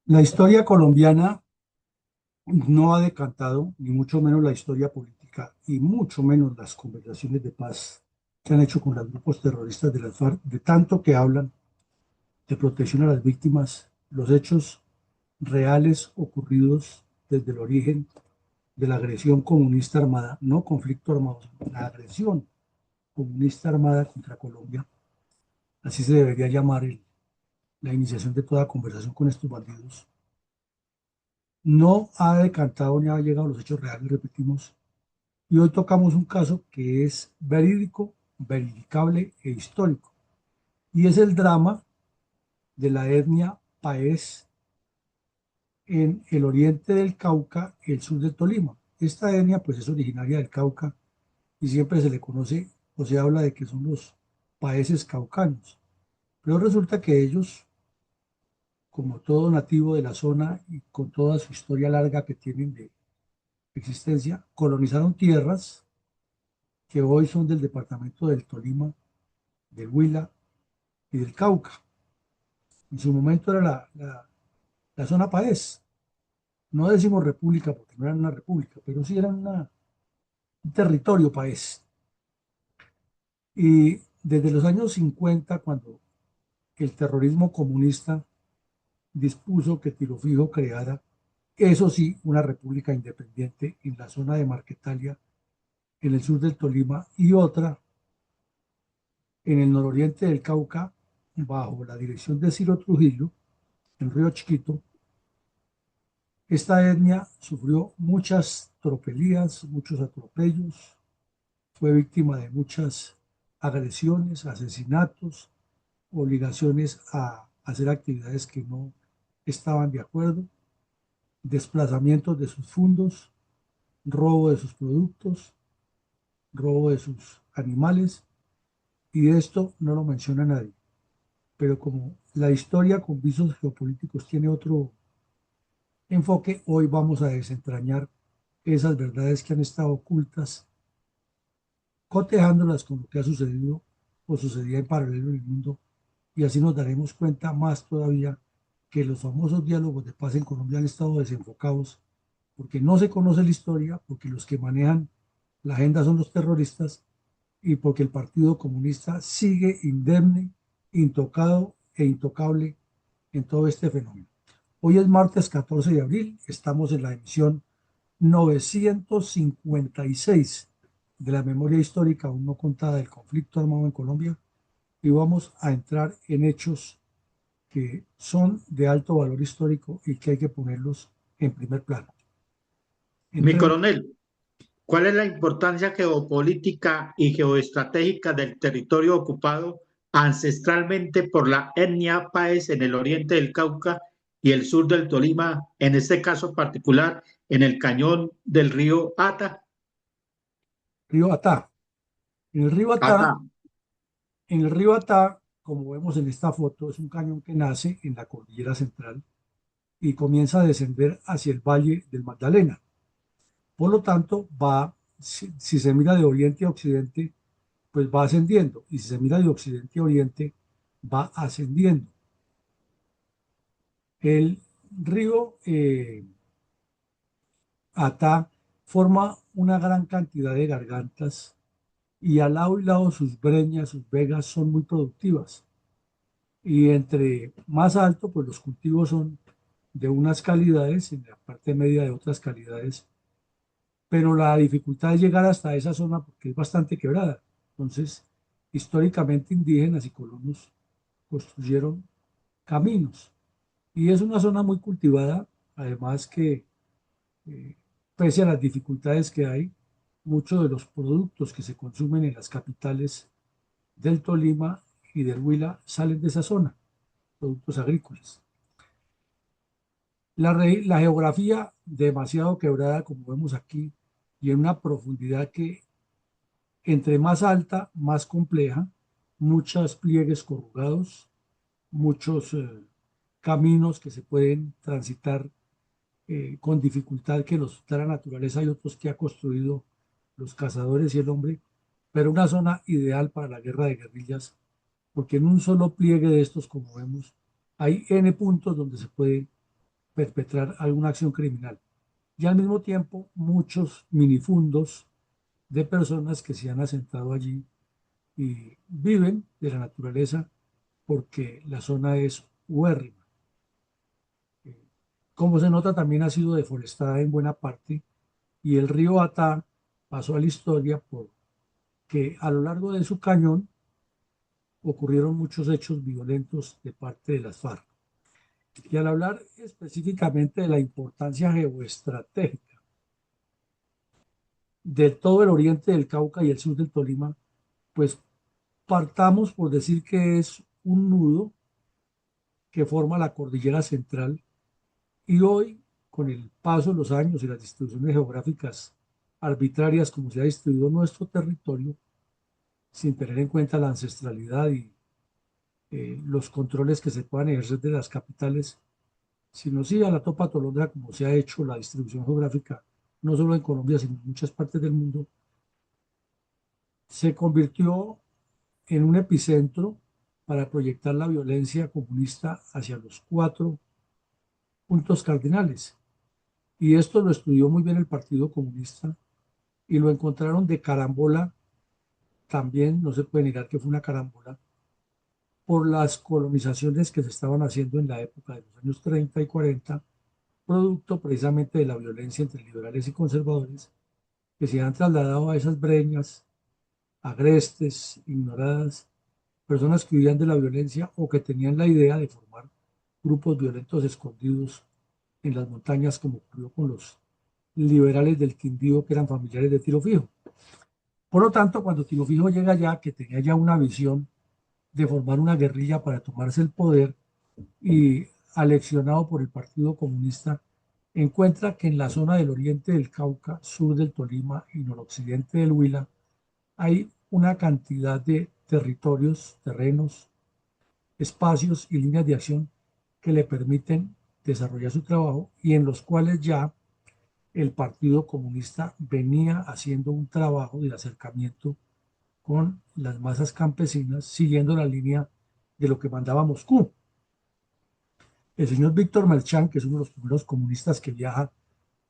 La historia colombiana no ha decantado, ni mucho menos la historia política, y mucho menos las conversaciones de paz que han hecho con los grupos terroristas de las FARC, de tanto que hablan de protección a las víctimas, los hechos reales ocurridos desde el origen de la agresión comunista armada, no conflicto armado, sino la agresión comunista armada contra Colombia, así se debería llamar la iniciación de toda conversación con estos bandidos, no ha decantado ni ha llegado a los hechos reales, repetimos. Y hoy tocamos un caso que es verídico, verificable e histórico. Y es el drama de la etnia paez en el oriente del Cauca, el sur del Tolima. Esta etnia pues es originaria del Cauca y siempre se le conoce o se habla de que son los paeses caucanos. Pero resulta que ellos, como todo nativo de la zona y con toda su historia larga que tienen de existencia, colonizaron tierras que hoy son del departamento del Tolima, del Huila y del Cauca. En su momento era la zona paez. No decimos república porque no eran una república, pero sí eran un territorio paez. Y desde los años 50, cuando el terrorismo comunista dispuso que Tiro Fijo creara, eso sí, una república independiente en la zona de Marquetalia, en el sur del Tolima, y otra en el nororiente del Cauca, bajo la dirección de Ciro Trujillo, en Río Chiquito. Esta etnia sufrió muchas tropelías, muchos atropellos, fue víctima de muchas agresiones, asesinatos, obligaciones a hacer actividades que no estaban de acuerdo, desplazamientos de sus fondos, robo de sus productos, robo de sus animales, y de esto no lo menciona nadie. Pero como la historia con visos geopolíticos tiene otro enfoque, hoy vamos a desentrañar esas verdades que han estado ocultas, cotejándolas con lo que ha sucedido o sucedía en paralelo en el mundo, y así nos daremos cuenta más todavía que los famosos diálogos de paz en Colombia han estado desenfocados porque no se conoce la historia, porque los que manejan la agenda son los terroristas y porque el Partido Comunista sigue indemne, intocado e intocable en todo este fenómeno. Hoy es martes 14 de abril, estamos en la emisión 956 de la memoria histórica aún no contada del conflicto armado en Colombia y vamos a entrar en hechos que son de alto valor histórico y que hay que ponerlos en primer plano. Mi Entremos. coronel, ¿cuál es la importancia geopolítica y geoestratégica del territorio ocupado ancestralmente por la etnia Páez en el oriente del Cauca y el sur del Tolima, en este caso particular en el cañón del río Ata? Río Atá. En el río Ata. Atá, en el río Atá, como vemos en esta foto, es un cañón que nace en la cordillera central y comienza a descender hacia el valle del Magdalena. Por lo tanto, si se mira de oriente a occidente, pues va ascendiendo. Y si se mira de occidente a oriente, va ascendiendo. El río Atá forma una gran cantidad de gargantas y al lado y lado sus breñas, sus vegas son muy productivas. Y entre más alto, pues los cultivos son de unas calidades, en la parte media de otras calidades, pero la dificultad es llegar hasta esa zona porque es bastante quebrada. Entonces, históricamente indígenas y colonos construyeron caminos y es una zona muy cultivada, además que eh, pese a las dificultades que hay, muchos de los productos que se consumen en las capitales del Tolima y del Huila salen de esa zona, productos agrícolas. La geografía demasiado quebrada, como vemos aquí, y en una profundidad que entre más alta, más compleja, muchos pliegues corrugados, muchos caminos que se pueden transitar con dificultad que los da la naturaleza y otros que ha construido los cazadores y el hombre, pero una zona ideal para la guerra de guerrillas porque en un solo pliegue de estos, como vemos, hay N puntos donde se puede perpetrar alguna acción criminal. Y al mismo tiempo, muchos minifundos de personas que se han asentado allí y viven de la naturaleza porque la zona es huérrima. Como se nota, también ha sido deforestada en buena parte y el río Ata pasó a la historia porque a lo largo de su cañón ocurrieron muchos hechos violentos de parte de las FARC. Y al hablar específicamente de la importancia geoestratégica de todo el oriente del Cauca y el sur del Tolima, pues partamos por decir que es un nudo que forma la cordillera central y hoy, con el paso de los años y las distribuciones geográficas arbitrarias como se ha distribuido nuestro territorio, sin tener en cuenta la ancestralidad y los controles que se puedan ejercer de las capitales, sino sí a la topa tolondra como se ha hecho la distribución geográfica, no solo en Colombia, sino en muchas partes del mundo, se convirtió en un epicentro para proyectar la violencia comunista hacia los cuatro puntos cardinales. Y esto lo estudió muy bien el Partido Comunista y lo encontraron de carambola, también no se puede negar que fue una carambola, por las colonizaciones que se estaban haciendo en la época de los años 30 y 40, producto precisamente de la violencia entre liberales y conservadores, que se han trasladado a esas breñas, agrestes, ignoradas, personas que huían de la violencia o que tenían la idea de formar grupos violentos escondidos en las montañas, como ocurrió con los liberales del Quindío, que eran familiares de Tiro Fijo. Por lo tanto, cuando Tiro Fijo llega allá, que tenía ya una visión de formar una guerrilla para tomarse el poder y aleccionado por el Partido Comunista, encuentra que en la zona del oriente del Cauca, sur del Tolima y noroccidente del Huila hay una cantidad de territorios, terrenos, espacios y líneas de acción que le permiten desarrollar su trabajo y en los cuales ya el Partido Comunista venía haciendo un trabajo de acercamiento con las masas campesinas, siguiendo la línea de lo que mandaba Moscú. El señor Víctor Merchán, que es uno de los primeros comunistas que viaja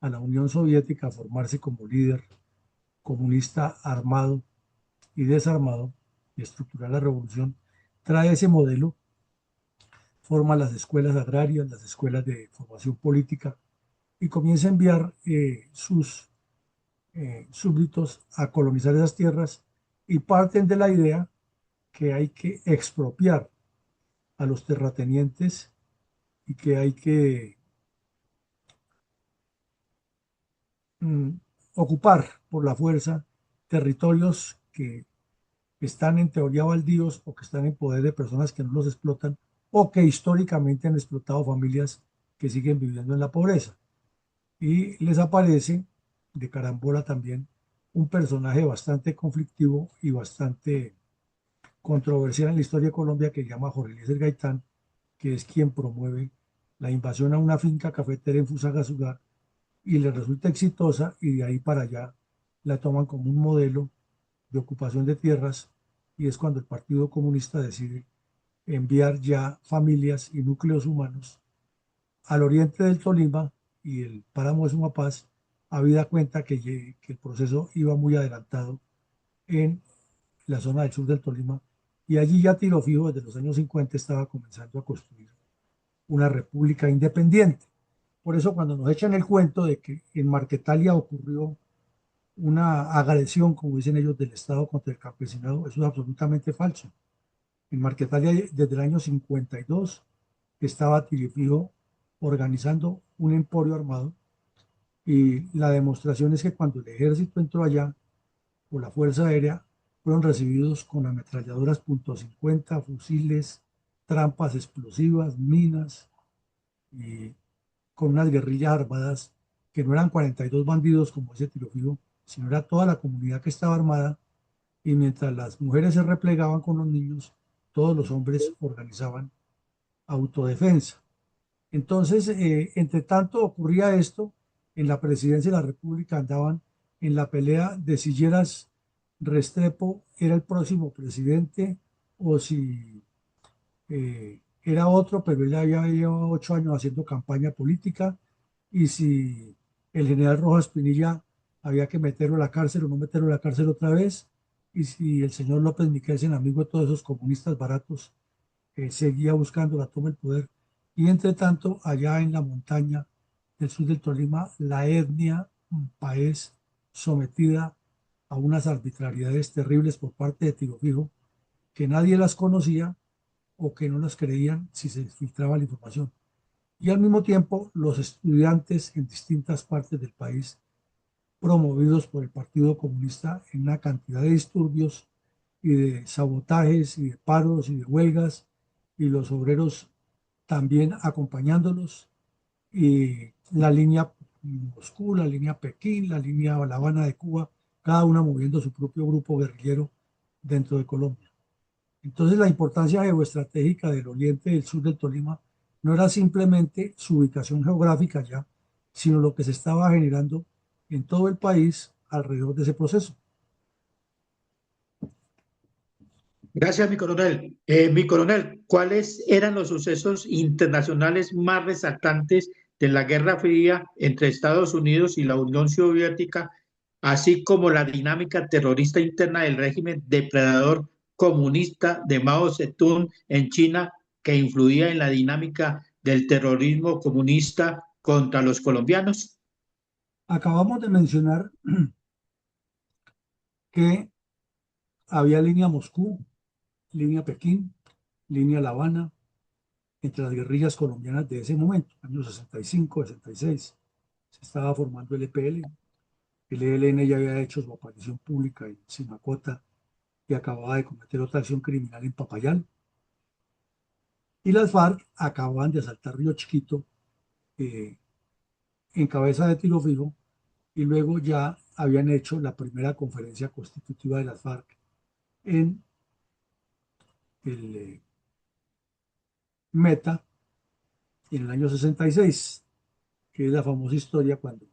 a la Unión Soviética a formarse como líder comunista armado y desarmado y estructurar la revolución, trae ese modelo, forma las escuelas agrarias, las escuelas de formación política y comienza a enviar sus súbditos a colonizar esas tierras y parten de la idea que hay que expropiar a los terratenientes y que hay que mm, ocupar por la fuerza territorios que están en teoría baldíos o que están en poder de personas que no los explotan o que históricamente han explotado familias que siguen viviendo en la pobreza. Y les aparece de carambola también un personaje bastante conflictivo y bastante controversial en la historia de Colombia que se llama Jorge Eliezer Gaitán, que es quien promueve la invasión a una finca cafetera en Fusagasugá y le resulta exitosa y de ahí para allá la toman como un modelo de ocupación de tierras y es cuando el Partido Comunista decide enviar ya familias y núcleos humanos al oriente del Tolima y el páramo de Sumapaz, habida cuenta que el proceso iba muy adelantado en la zona del sur del Tolima y allí ya Tiro Fijo desde los años 50 estaba comenzando a construir una república independiente. Por eso cuando nos echan el cuento de que en Marquetalia ocurrió una agresión, como dicen ellos, del Estado contra el campesinado, eso es absolutamente falso. En Marquetalia desde el año 52 estaba Tirifijo organizando un emporio armado y la demostración es que cuando el ejército entró allá por la Fuerza Aérea fueron recibidos con ametralladoras .50, fusiles, trampas explosivas, minas y con unas guerrillas armadas que no eran 42 bandidos como ese tiro fijo, sino era toda la comunidad que estaba armada y mientras las mujeres se replegaban con los niños, todos los hombres organizaban autodefensa. Entonces, entre tanto ocurría esto, en la presidencia de la República andaban en la pelea de si Lleras Restrepo era el próximo presidente o si era otro, pero él ya había llevado 8 años haciendo campaña política, y si el general Rojas Pinilla había que meterlo a la cárcel o no meterlo a la cárcel otra vez, y si el señor López Miquelsen, amigo de todos esos comunistas baratos, seguía buscando la toma del poder. Y entre tanto, allá en la montaña del sur del Tolima, la etnia paez, sometida a unas arbitrariedades terribles por parte de Tiro Fijo, que nadie las conocía o que no las creían si se filtraba la información. Y al mismo tiempo, los estudiantes en distintas partes del país, promovidos por el Partido Comunista en una cantidad de disturbios y de sabotajes y de paros y de huelgas, y los obreros también acompañándolos, y la línea Moscú, la línea Pekín, la línea La Habana de Cuba, cada una moviendo su propio grupo guerrillero dentro de Colombia. Entonces, la importancia geoestratégica del oriente y del sur del Tolima no era simplemente su ubicación geográfica ya, sino lo que se estaba generando en todo el país alrededor de ese proceso. Gracias, mi coronel. Mi coronel, ¿cuáles eran los sucesos internacionales más resaltantes de la Guerra Fría entre Estados Unidos y la Unión Soviética, así como la dinámica terrorista interna del régimen depredador comunista de Mao Zedong en China, que influía en la dinámica del terrorismo comunista contra los colombianos? Acabamos de mencionar que había línea Moscú, línea Pekín, línea La Habana, entre las guerrillas colombianas de ese momento, años 65, 66. Se estaba formando el EPL. El ELN ya había hecho su aparición pública en Simacota y acababa de cometer otra acción criminal en Papayal. Y las FARC acababan de asaltar Río Chiquito, eh, en cabeza de Tiro Fijo, y luego ya habían hecho la primera conferencia constitutiva de las FARC en el Meta en el año 66, que es la famosa historia cuando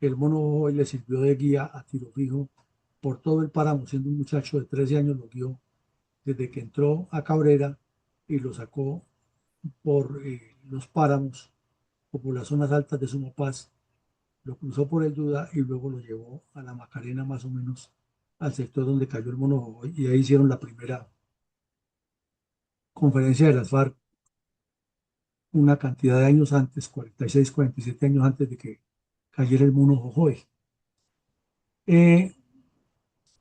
el mono hoy le sirvió de guía a Tiro Fijo por todo el páramo, siendo un muchacho de 13 años, lo guió desde que entró a Cabrera y lo sacó por los páramos o por las zonas altas de Sumapaz, lo cruzó por el Duda y luego lo llevó a la Macarena, más o menos al sector donde cayó el mono Jojoy, y ahí hicieron la primera conferencia de las FARC una cantidad de años antes, 46, 47 años antes de que cayera el mono Jojoy. Eh,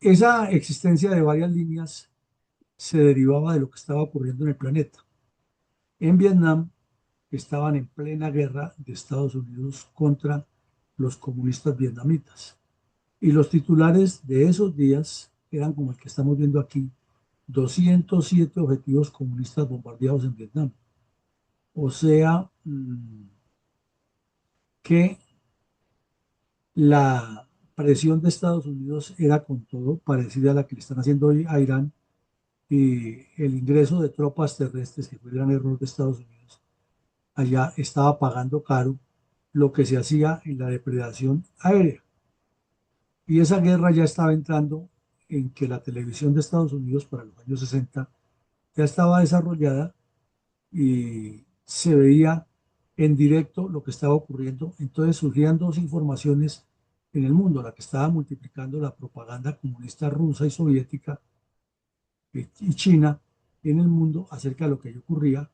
esa existencia de varias líneas se derivaba de lo que estaba ocurriendo en el planeta. En Vietnam estaban en plena guerra de Estados Unidos contra los comunistas vietnamitas. Y los titulares de esos días eran como el que estamos viendo aquí: 207 objetivos comunistas bombardeados en Vietnam. O sea, que la presión de Estados Unidos era con todo parecida a la que le están haciendo hoy a Irán, y el ingreso de tropas terrestres, que fue el gran error de Estados Unidos, allá estaba pagando caro lo que se hacía en la depredación aérea. Y esa guerra ya estaba entrando en que la televisión de Estados Unidos para los años 60 ya estaba desarrollada y se veía en directo lo que estaba ocurriendo. Entonces surgían dos informaciones en el mundo: la que estaba multiplicando la propaganda comunista rusa y soviética y China en el mundo acerca de lo que allí ocurría,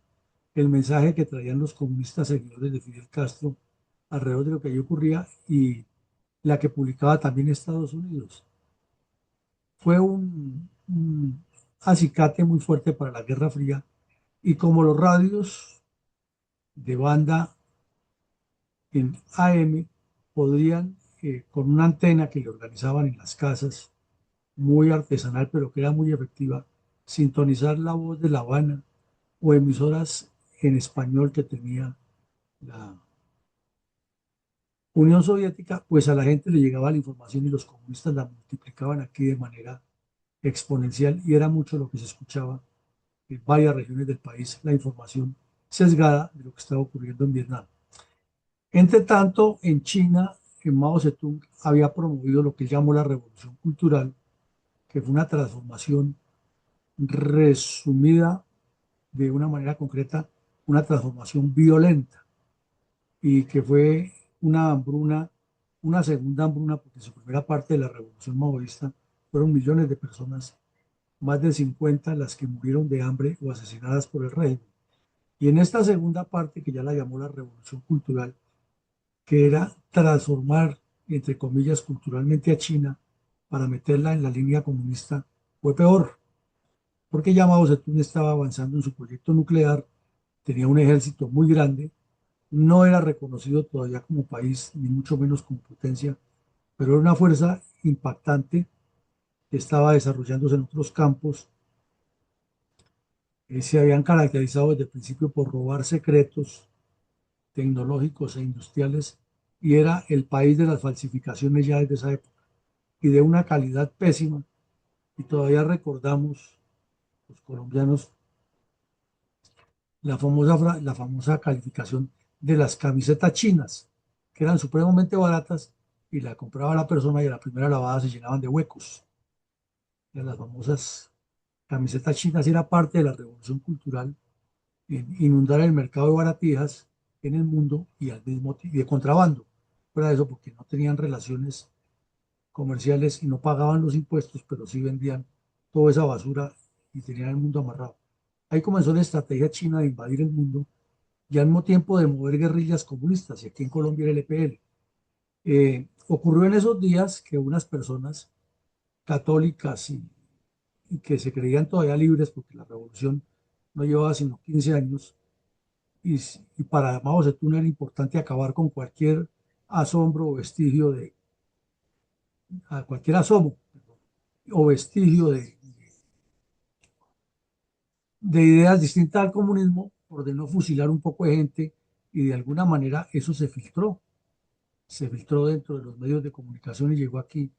el mensaje que traían los comunistas seguidores de Fidel Castro alrededor de lo que allí ocurría, y la que publicaba también Estados Unidos. Fue un acicate muy fuerte para la Guerra Fría, y como los radios de banda en AM podrían, con una antena que le organizaban en las casas, muy artesanal pero que era muy efectiva, sintonizar la voz de La Habana o emisoras en español que tenía la Unión Soviética, pues a la gente le llegaba la información y los comunistas la multiplicaban aquí de manera exponencial, y era mucho lo que se escuchaba en varias regiones del país, la información sesgada de lo que estaba ocurriendo en Vietnam. Entre tanto, en China, en Mao Zedong había promovido lo que llamó la Revolución Cultural, que fue una transformación resumida de una manera concreta, una transformación violenta y que fue una hambruna, una segunda hambruna, porque su primera parte de la revolución maoísta fueron millones de personas, más de 50 las que murieron de hambre o asesinadas por el régimen. Y en esta segunda parte, que ya la llamó la revolución cultural, que era transformar, entre comillas, culturalmente a China para meterla en la línea comunista, fue peor, porque ya Mao Zedong estaba avanzando en su proyecto nuclear, tenía un ejército muy grande, no era reconocido todavía como país, ni mucho menos como potencia, pero era una fuerza impactante que estaba desarrollándose en otros campos. Se habían caracterizado desde el principio por robar secretos tecnológicos e industriales y era el país de las falsificaciones ya desde esa época y de una calidad pésima. Y todavía recordamos los colombianos la famosa calificación de las camisetas chinas, que eran supremamente baratas y la compraba la persona y a la primera lavada se llenaban de huecos. De las famosas camisetas chinas era parte de la revolución cultural en inundar el mercado de baratijas en el mundo y al mismo tiempo y de contrabando. Fuera de eso, porque no tenían relaciones comerciales y no pagaban los impuestos, pero sí vendían toda esa basura y tenían el mundo amarrado. Ahí comenzó la estrategia china de invadir el mundo y al mismo tiempo de mover guerrillas comunistas, y aquí en Colombia era el EPL. Ocurrió en esos días que unas personas católicas y que se creían todavía libres, porque la revolución no llevaba sino 15 años, y para Mao Zedong era importante acabar con cualquier asombro o vestigio a cualquier asomo o vestigio de ideas distintas al comunismo, ordenó fusilar un poco de gente y de alguna manera eso se filtró dentro de los medios de comunicación y llegó aquí.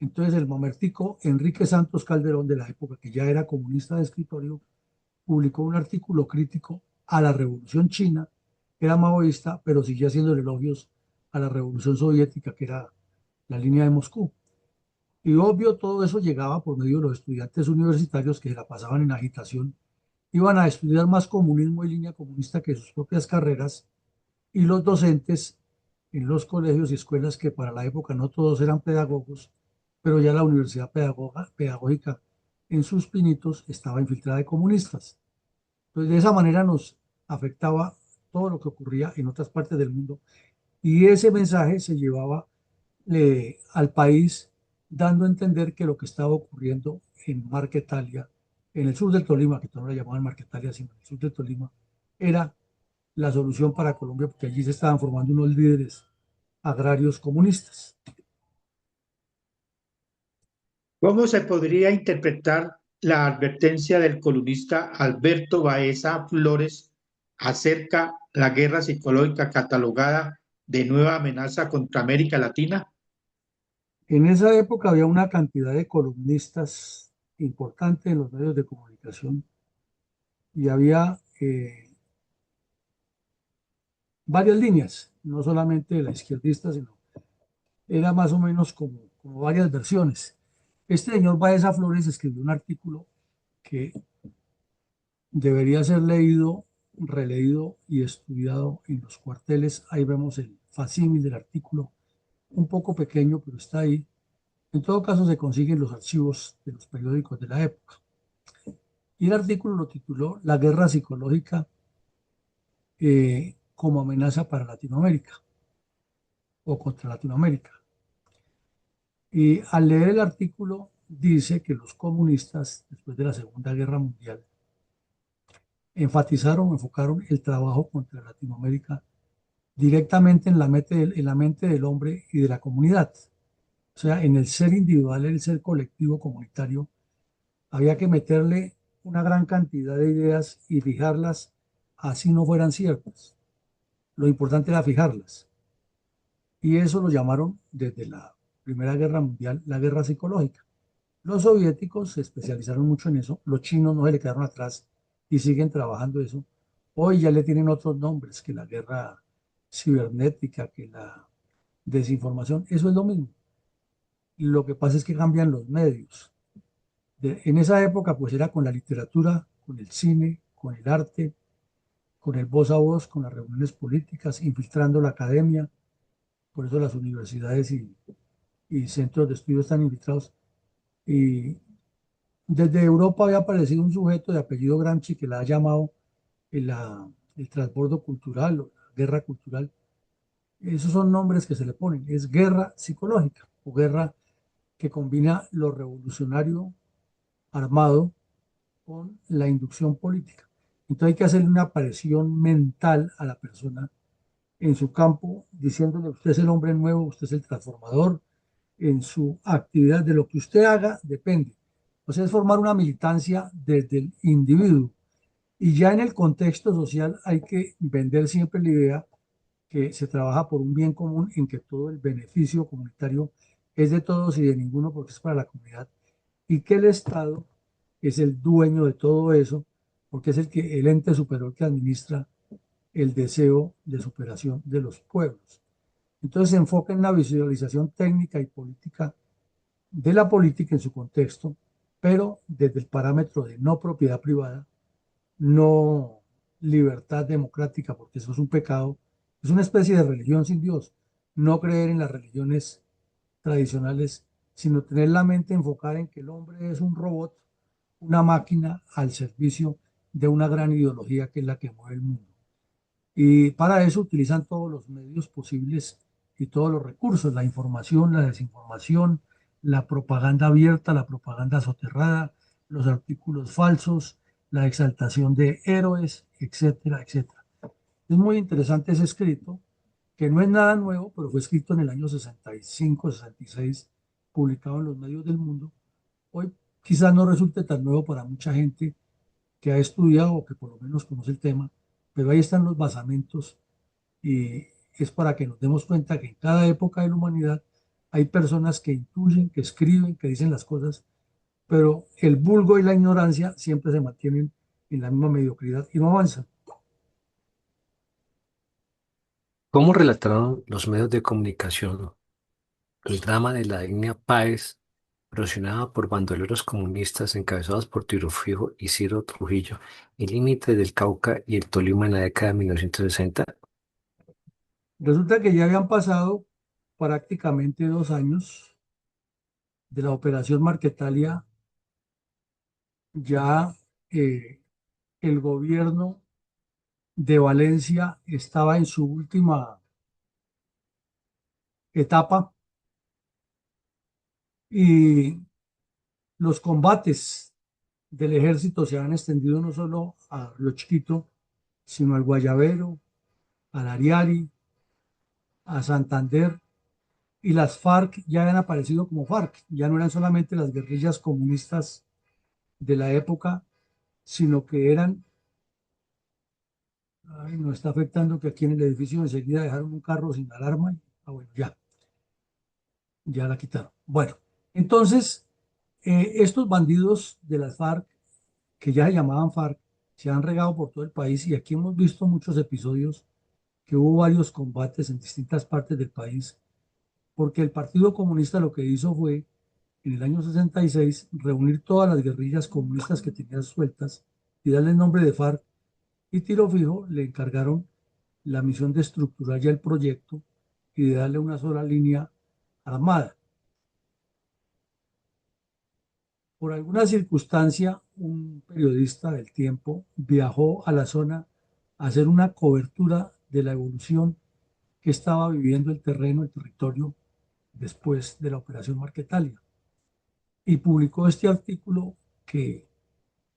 Entonces el mamertico Enrique Santos Calderón, de la época que ya era comunista de escritorio, publicó un artículo crítico a la revolución china, que era maoísta, pero seguía haciendo elogios a la revolución soviética, que era la línea de Moscú. Y obvio, todo eso llegaba por medio de los estudiantes universitarios que se la pasaban en agitación, iban a estudiar más comunismo y línea comunista que sus propias carreras, y los docentes en los colegios y escuelas, que para la época no todos eran pedagogos, pero ya la universidad pedagógica en sus pinitos estaba infiltrada de comunistas. Entonces, de esa manera nos afectaba todo lo que ocurría en otras partes del mundo y ese mensaje se llevaba al país dando a entender que lo que estaba ocurriendo en Marquetalia, en el sur del Tolima, que no la llamaban Marquetalia, sino en el sur del Tolima, era la solución para Colombia, porque allí se estaban formando unos líderes agrarios comunistas. ¿Cómo se podría interpretar la advertencia del columnista Alberto Baeza Flores acerca de la guerra psicológica catalogada de nueva amenaza contra América Latina? En esa época había una cantidad de columnistas importante en los medios de comunicación y había varias líneas, no solamente de la izquierdista, sino era más o menos como varias versiones. Este señor Baeza Flores escribió un artículo que debería ser leído, releído y estudiado en los cuarteles. Ahí vemos el facsímil del artículo, un poco pequeño, pero está ahí. En todo caso, se consiguen los archivos de los periódicos de la época. Y el artículo lo tituló La guerra psicológica como amenaza para Latinoamérica o contra Latinoamérica. Y al leer el artículo dice que los comunistas, después de la Segunda Guerra Mundial, enfocaron el trabajo contra Latinoamérica directamente en la mente del hombre y de la comunidad. O sea, en el ser individual, el ser colectivo comunitario, había que meterle una gran cantidad de ideas y fijarlas así no fueran ciertas. Lo importante era fijarlas. Y eso lo llamaron desde la Primera Guerra Mundial la guerra psicológica. Los soviéticos se especializaron mucho en eso, los chinos no se le quedaron atrás y siguen trabajando eso. Hoy ya le tienen otros nombres, que la guerra cibernética, que la desinformación, eso es lo mismo. Lo que pasa es que cambian los medios. En esa época pues era con la literatura, con el cine, con el arte, con el voz a voz, con las reuniones políticas, infiltrando la academia. Por eso las universidades y centros de estudio están infiltrados. Y desde Europa había aparecido un sujeto de apellido Gramsci que la ha llamado el transbordo cultural o la guerra cultural. Esos son nombres que se le ponen. Es guerra psicológica o guerra que combina lo revolucionario armado con la inducción política. Entonces hay que hacerle una presión mental a la persona en su campo, diciéndole, usted es el hombre nuevo, usted es el transformador, en su actividad, de lo que usted haga, depende. O sea, es formar una militancia desde el individuo. Y ya en el contexto social hay que vender siempre la idea que se trabaja por un bien común en que todo el beneficio comunitario es de todos y de ninguno porque es para la comunidad y que el Estado es el dueño de todo eso porque es el ente superior que administra el deseo de superación de los pueblos. Entonces se enfoca en la visualización técnica y política de la política en su contexto, pero desde el parámetro de no propiedad privada, no libertad democrática, porque eso es un pecado, es una especie de religión sin Dios, no creer en las religiones tradicionales, sino tener la mente enfocada en que el hombre es un robot, una máquina al servicio de una gran ideología que es la que mueve el mundo. Y para eso utilizan todos los medios posibles y todos los recursos, la información, la desinformación, la propaganda abierta, la propaganda soterrada, los artículos falsos, la exaltación de héroes, etcétera, etcétera. Es muy interesante ese escrito, que no es nada nuevo, pero fue escrito en el año 65, 66, publicado en los medios del mundo. Hoy quizás no resulte tan nuevo para mucha gente que ha estudiado o que por lo menos conoce el tema, pero ahí están los basamentos y es para que nos demos cuenta que en cada época de la humanidad hay personas que intuyen, que escriben, que dicen las cosas, pero el vulgo y la ignorancia siempre se mantienen en la misma mediocridad y no avanzan. ¿Cómo relataron los medios de comunicación el drama de la etnia Páez, erosionada por bandoleros comunistas encabezados por Tiro Fijo y Ciro Trujillo, el límite del Cauca y el Tolima en la década de 1960? Resulta que ya habían pasado prácticamente 2 años de la operación Marquetalia, ya el gobierno de Valencia estaba en su última etapa y los combates del ejército se han extendido no solo a Río Chiquito, sino al Guayabero, al Ariari, a Santander, y las FARC ya habían aparecido como FARC, ya no eran solamente las guerrillas comunistas de la época, sino que eran, ay, nos está afectando que aquí en el edificio enseguida dejaron un carro sin alarma, bueno, ya la quitaron. Bueno, entonces, estos bandidos de las FARC, que ya se llamaban FARC, se han regado por todo el país y aquí hemos visto muchos episodios que hubo varios combates en distintas partes del país, porque el Partido Comunista lo que hizo fue, en el año 66, reunir todas las guerrillas comunistas que tenía sueltas y darle el nombre de FARC, y Tiro Fijo le encargaron la misión de estructurar ya el proyecto y de darle una sola línea armada. Por alguna circunstancia, un periodista del tiempo viajó a la zona a hacer una cobertura de la evolución que estaba viviendo el terreno, el territorio, después de la operación Marquetalia. Y publicó este artículo que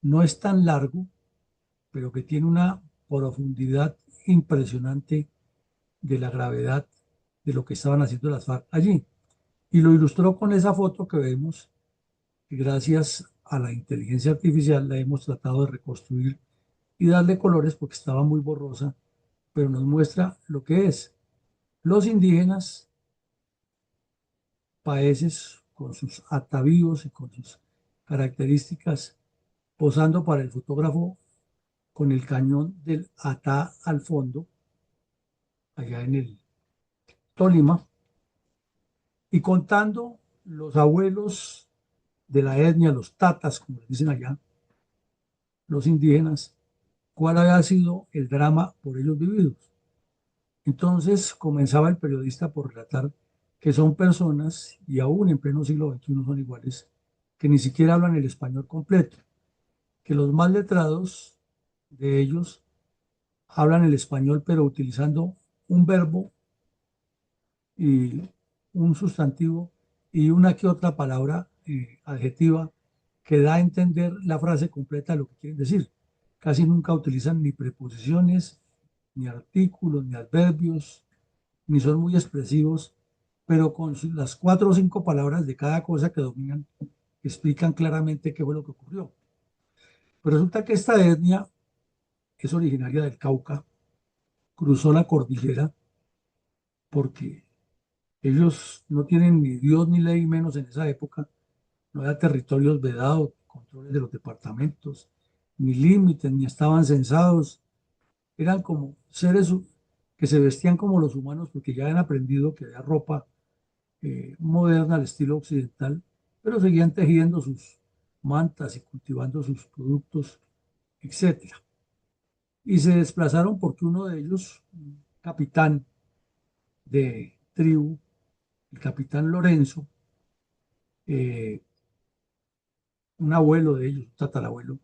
no es tan largo, pero que tiene una profundidad impresionante de la gravedad de lo que estaban haciendo las FARC allí. Y lo ilustró con esa foto que vemos, que gracias a la inteligencia artificial la hemos tratado de reconstruir y darle colores porque estaba muy borrosa, pero nos muestra lo que es. Los indígenas países con sus atavíos y con sus características, posando para el fotógrafo con el cañón del Atá al fondo, allá en el Tolima, y contando los abuelos de la etnia, los tatas, como les dicen allá, los indígenas, cuál había sido el drama por ellos vividos. Entonces comenzaba el periodista por relatar que son personas, y aún en pleno siglo XXI son iguales, que ni siquiera hablan el español completo, que los más letrados de ellos hablan el español pero utilizando un verbo y un sustantivo y una que otra palabra adjetiva que da a entender la frase completa de lo que quieren decir. Casi nunca utilizan ni preposiciones, ni artículos, ni adverbios, ni son muy expresivos, pero con las 4 o 5 palabras de cada cosa que dominan, explican claramente qué fue lo que ocurrió. Pero resulta que esta etnia es originaria del Cauca, cruzó la cordillera porque ellos no tienen ni Dios ni ley, menos en esa época, no había territorios vedados, controles de los departamentos, ni límites, ni estaban censados, eran como seres que se vestían como los humanos porque ya habían aprendido que había ropa moderna al estilo occidental, pero seguían tejiendo sus mantas y cultivando sus productos, etcétera. Y se desplazaron porque uno de ellos, un capitán de tribu, el capitán Lorenzo, eh, un abuelo de ellos, un tatarabuelo,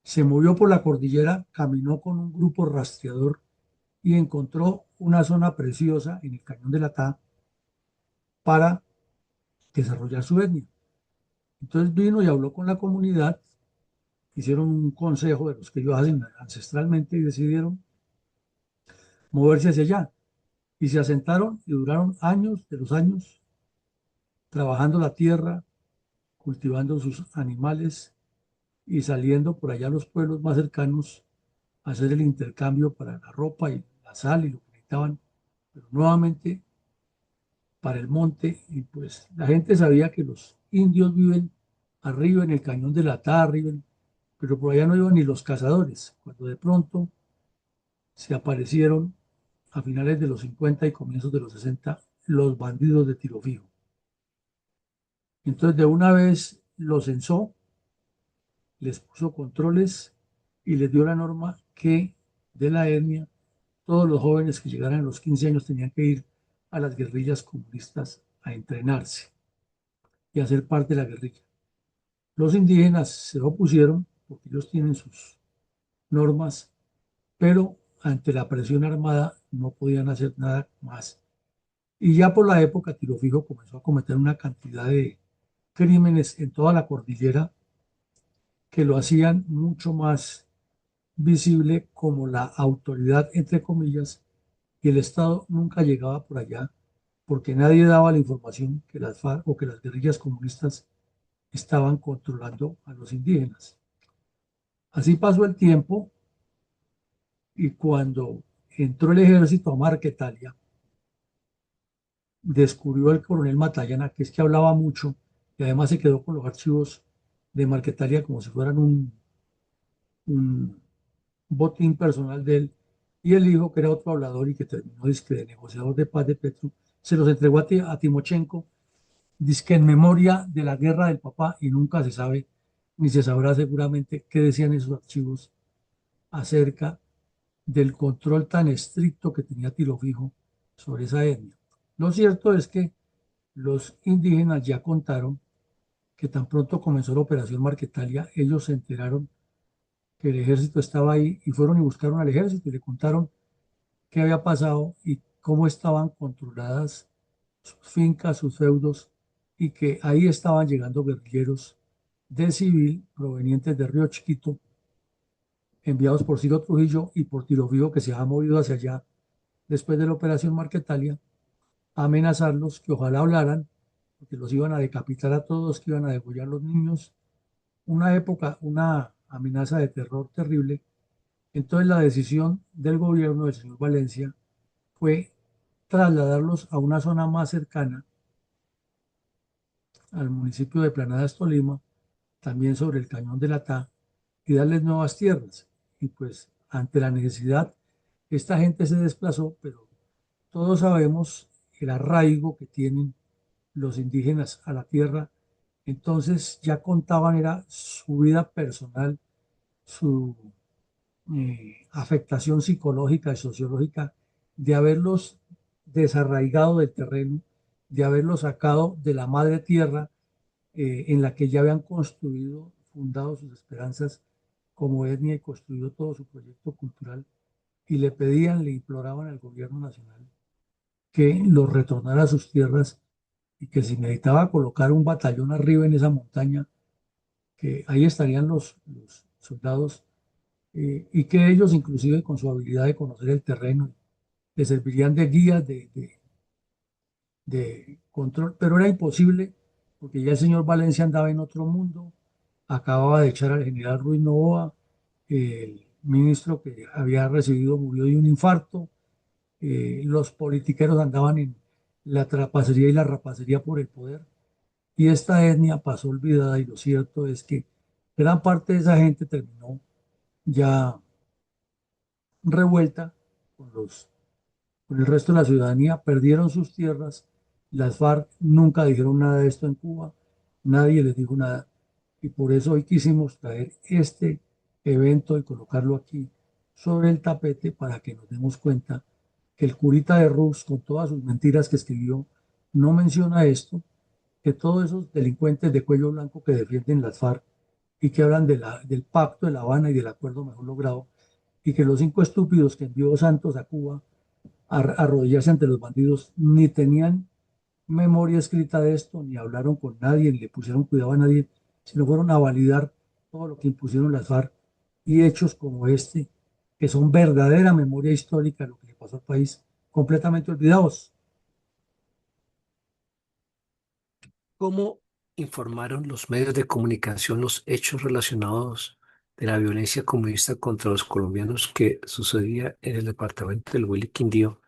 se movió por la cordillera, caminó con un grupo rastreador y encontró una zona preciosa en el Cañón de la Ta para desarrollar su etnia. Entonces vino y habló con la comunidad, hicieron un consejo de los que ellos hacen ancestralmente y decidieron moverse hacia allá. Y se asentaron y duraron años de los años trabajando la tierra, cultivando sus animales y saliendo por allá a los pueblos más cercanos a hacer el intercambio para la ropa y la sal y lo que necesitaban, pero nuevamente para el monte. Y pues la gente sabía que los indios viven arriba en el cañón de la Ta, arriba, pero por allá no iban ni los cazadores, cuando de pronto se aparecieron a finales de los 50 y comienzos de los 60 los bandidos de Tiro Fijo. Entonces de una vez los censó, les puso controles y les dio la norma que de la etnia todos los jóvenes que llegaran a los 15 años tenían que ir a las guerrillas comunistas a entrenarse y a ser parte de la guerrilla. Los indígenas se opusieron porque ellos tienen sus normas, pero ante la presión armada no podían hacer nada más. Y ya por la época, Tiro Fijo comenzó a cometer una cantidad de crímenes en toda la cordillera que lo hacían mucho más visible como la autoridad, entre comillas, y el Estado nunca llegaba por allá porque nadie daba la información que las FARC o que las guerrillas comunistas estaban controlando a los indígenas. Así pasó el tiempo y cuando entró el ejército a Marquetalia, descubrió el coronel Matallana, que es que hablaba mucho y además se quedó con los archivos de Marquetalia como si fueran un botín personal de él, y el hijo, que era otro hablador y que terminó dizque, de negociador de paz de Petro, se los entregó a Timochenko, dizque en memoria de la guerra del papá, y nunca se sabe, ni se sabrá seguramente qué decían esos archivos acerca del control tan estricto que tenía Tiro Fijo sobre esa etnia. Lo cierto es que los indígenas ya contaron que tan pronto comenzó la operación Marquetalia, ellos se enteraron que el ejército estaba ahí y fueron y buscaron al ejército y le contaron qué había pasado y cómo estaban controladas sus fincas, sus feudos, y que ahí estaban llegando guerrilleros de civil provenientes de Río Chiquito, enviados por Ciro Trujillo y por Tiro Fijo, que se ha movido hacia allá después de la operación Marquetalia, a amenazarlos que ojalá hablaran, porque los iban a decapitar a todos, que iban a degollar a los niños. Una época, una amenaza de terror terrible. Entonces la decisión del gobierno del señor Valencia fue trasladarlos a una zona más cercana al municipio de Planadas, Tolima, también sobre el Cañón de la Ta, y darles nuevas tierras. Y pues ante la necesidad, esta gente se desplazó, pero todos sabemos el arraigo que tienen los indígenas a la tierra Entonces ya contaban, era su vida personal, su afectación psicológica y sociológica de haberlos desarraigado del terreno, de haberlos sacado de la madre tierra en la que ya habían construido, fundado sus esperanzas como etnia y construido todo su proyecto cultural, y le pedían, le imploraban al gobierno nacional que los retornara a sus tierras y que si necesitaba colocar un batallón arriba en esa montaña, que ahí estarían los soldados y que ellos, inclusive con su habilidad de conocer el terreno, le servirían de guías, de control, pero era imposible porque ya el señor Valencia andaba en otro mundo, acababa de echar al general Ruiz Novoa, el ministro que había recibido murió de un infarto, los politiqueros andaban en la trapacería y la rapacería por el poder, y esta etnia pasó olvidada, y lo cierto es que gran parte de esa gente terminó ya revuelta con el resto de la ciudadanía, perdieron sus tierras. Las FARC nunca dijeron nada de esto en Cuba, nadie les dijo nada. Y por eso hoy quisimos traer este evento y colocarlo aquí sobre el tapete para que nos demos cuenta que el curita de Rux, con todas sus mentiras que escribió, no menciona esto, que todos esos delincuentes de cuello blanco que defienden las FARC y que hablan del pacto de La Habana y del acuerdo mejor logrado, y que los 5 estúpidos que envió Santos a Cuba arrodillarse ante los bandidos, ni tenían memoria escrita de esto, ni hablaron con nadie, ni le pusieron cuidado a nadie, sino fueron a validar todo lo que impusieron las FARC y hechos como este, que son verdadera memoria histórica de lo que le pasó al país, completamente olvidados. ¿Cómo informaron los medios de comunicación los hechos relacionados de la violencia comunista contra los colombianos que sucedía en el departamento del Huila y Quindío,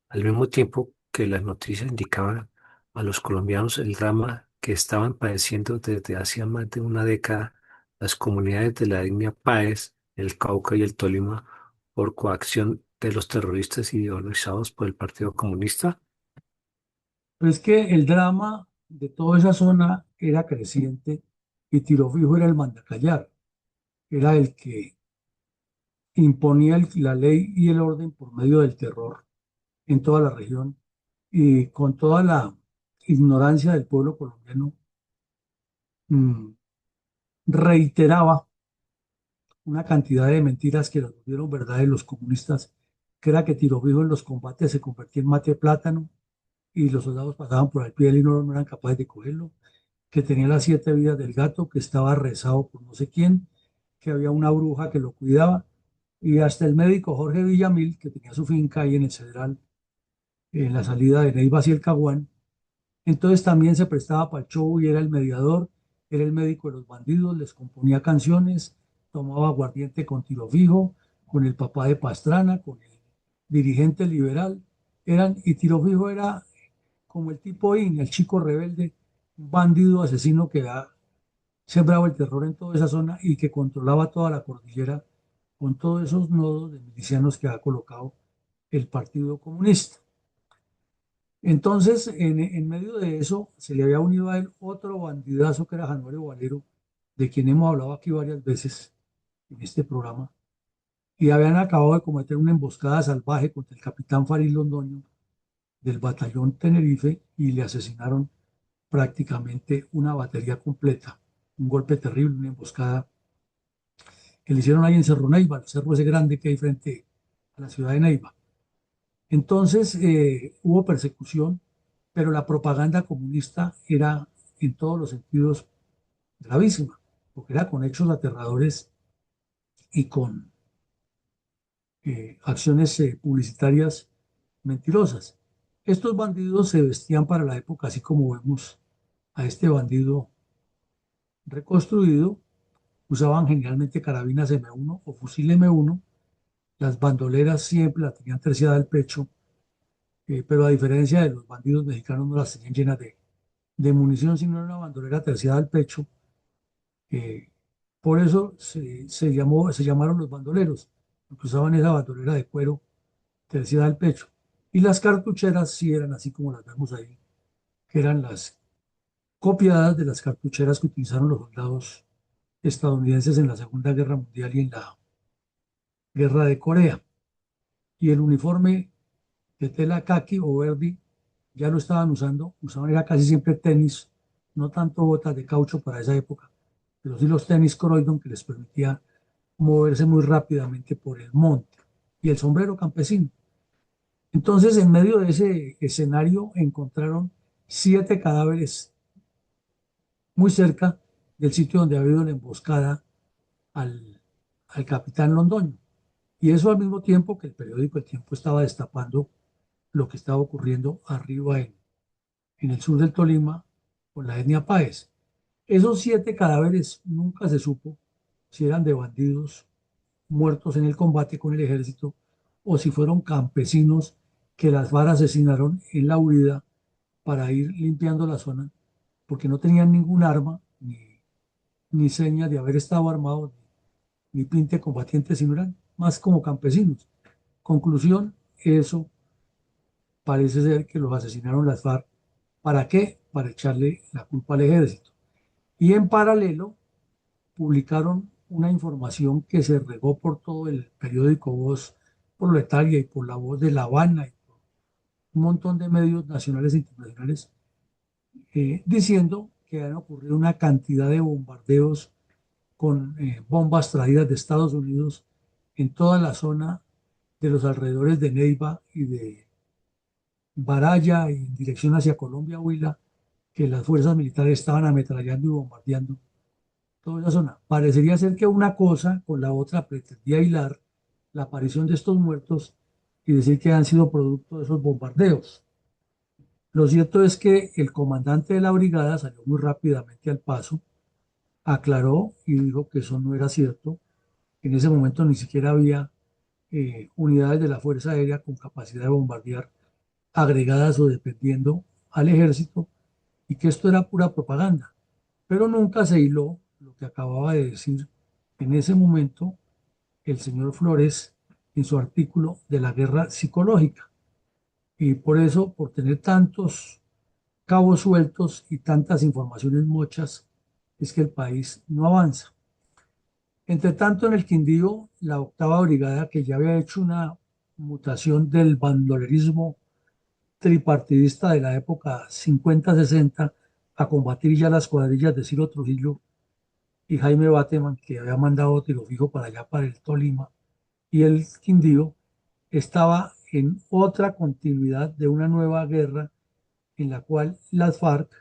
al mismo tiempo que las noticias indicaban a los colombianos el drama que estaban padeciendo desde hacía más de una década las comunidades de la etnia Páez, el Cauca y el Tolima, por coacción de los terroristas ideologizados por el Partido Comunista? Pero es que el drama de toda esa zona era creciente y Tiro Fijo era el mandacallar, era el que imponía la ley y el orden por medio del terror en toda la región y con toda la ignorancia del pueblo colombiano, mm, reiteraba una cantidad de mentiras que las volvieron verdad de los comunistas, que era que Tiro Fijo en los combates se convertía en mate de plátano y los soldados pasaban por el pie del hilo, no eran capaces de cogerlo, que tenía las 7 vidas del gato, que estaba rezado por no sé quién, que había una bruja que lo cuidaba, y hasta el médico Jorge Villamil, que tenía su finca ahí en el Cedral, en la salida de Neiva hacia el Caguán. Entonces también se prestaba para el show y era el mediador, era el médico de los bandidos, les componía canciones, tomaba aguardiente con Tiro Fijo, con el papá de Pastrana, con el dirigente liberal, y Tiro Fijo era como el tipo In, el chico rebelde, un bandido asesino que ha sembrado el terror en toda esa zona y que controlaba toda la cordillera con todos esos nodos de milicianos que ha colocado el Partido Comunista. Entonces, en medio de eso, se le había unido a él otro bandidazo que era Januario Valero, de quien hemos hablado aquí varias veces en este programa, y habían acabado de cometer una emboscada salvaje contra el capitán Farid Londoño del batallón Tenerife y le asesinaron prácticamente una batería completa, un golpe terrible, una emboscada que le hicieron ahí en Cerro Neiva, el cerro ese grande que hay frente a la ciudad de Neiva. Entonces hubo persecución, pero la propaganda comunista era en todos los sentidos gravísima, porque era con hechos aterradores y con acciones publicitarias mentirosas. Estos bandidos se vestían para la época, así como vemos a este bandido reconstruido, usaban generalmente carabinas M1 o fusil M1, las bandoleras siempre las tenían terciada al pecho, pero a diferencia de los bandidos mexicanos no las tenían llenas de munición, sino una bandolera terciada al pecho. eh, por eso se llamaron los bandoleros, porque usaban esa bandolera de cuero terciada al pecho. Y las cartucheras sí eran así como las vemos ahí, que eran las copiadas de las cartucheras que utilizaron los soldados estadounidenses en la Segunda Guerra Mundial y en la Guerra de Corea. Y el uniforme de tela caqui o verde ya lo estaban usando, usaban era casi siempre tenis, no tanto botas de caucho para esa época, pero sí los tenis Croydon que les permitía moverse muy rápidamente por el monte y el sombrero campesino. Entonces, en medio de ese escenario encontraron 7 cadáveres muy cerca del sitio donde había habido la emboscada al, al capitán Londoño. Y eso al mismo tiempo que el periódico El Tiempo estaba destapando lo que estaba ocurriendo arriba en el sur del Tolima con la etnia Páez. Esos 7 cadáveres nunca se supo si eran de bandidos muertos en el combate con el ejército o si fueron campesinos que las varas asesinaron en la huida para ir limpiando la zona porque no tenían ningún arma ni señas de haber estado armados ni pinte combatientes, sino eran más como campesinos. Conclusión, eso parece ser que los asesinaron las FARC. ¿Para qué? Para echarle la culpa al ejército. Y en paralelo publicaron una información que se regó por todo el periódico Voz Proletaria y por la Voz de La Habana y por un montón de medios nacionales e internacionales, diciendo que han ocurrido una cantidad de bombardeos con bombas traídas de Estados Unidos en toda la zona de los alrededores de Neiva y de Baraya y en dirección hacia Colombia, Huila, que las fuerzas militares estaban ametrallando y bombardeando toda esa zona. Parecería ser que una cosa con la otra pretendía hilar la aparición de estos muertos y decir que han sido producto de esos bombardeos. Lo cierto es que el comandante de la brigada salió muy rápidamente al paso, aclaró y dijo que eso no era cierto. En ese momento ni siquiera había unidades de la Fuerza Aérea con capacidad de bombardear agregadas o dependiendo al ejército y que esto era pura propaganda. Pero nunca se hiló lo que acababa de decir en ese momento el señor Flores en su artículo de la guerra psicológica. Y por eso, por tener tantos cabos sueltos y tantas informaciones mochas, es que el país no avanza. Entre tanto, en el Quindío, la octava brigada, que ya había hecho una mutación del bandolerismo tripartidista de la época 50-60 a combatir ya las cuadrillas de Ciro Trujillo y Jaime Bateman, que había mandado tiro fijo para allá, para el Tolima, y el Quindío, estaba en otra continuidad de una nueva guerra en la cual las FARC,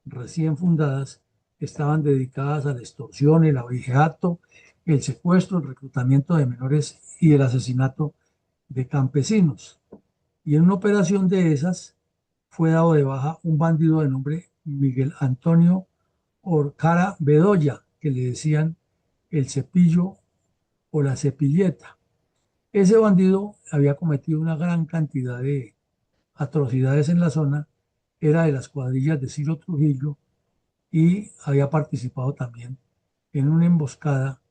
recién fundadas, estaban dedicadas a la extorsión, el abigeato, el secuestro, el reclutamiento de menores y el asesinato de campesinos. Y en una operación de esas fue dado de baja un bandido de nombre Miguel Antonio Orcara Bedoya, que le decían el cepillo o la cepilleta. Ese bandido había cometido una gran cantidad de atrocidades en la zona, era de las cuadrillas de Ciro Trujillo y había participado también en una emboscada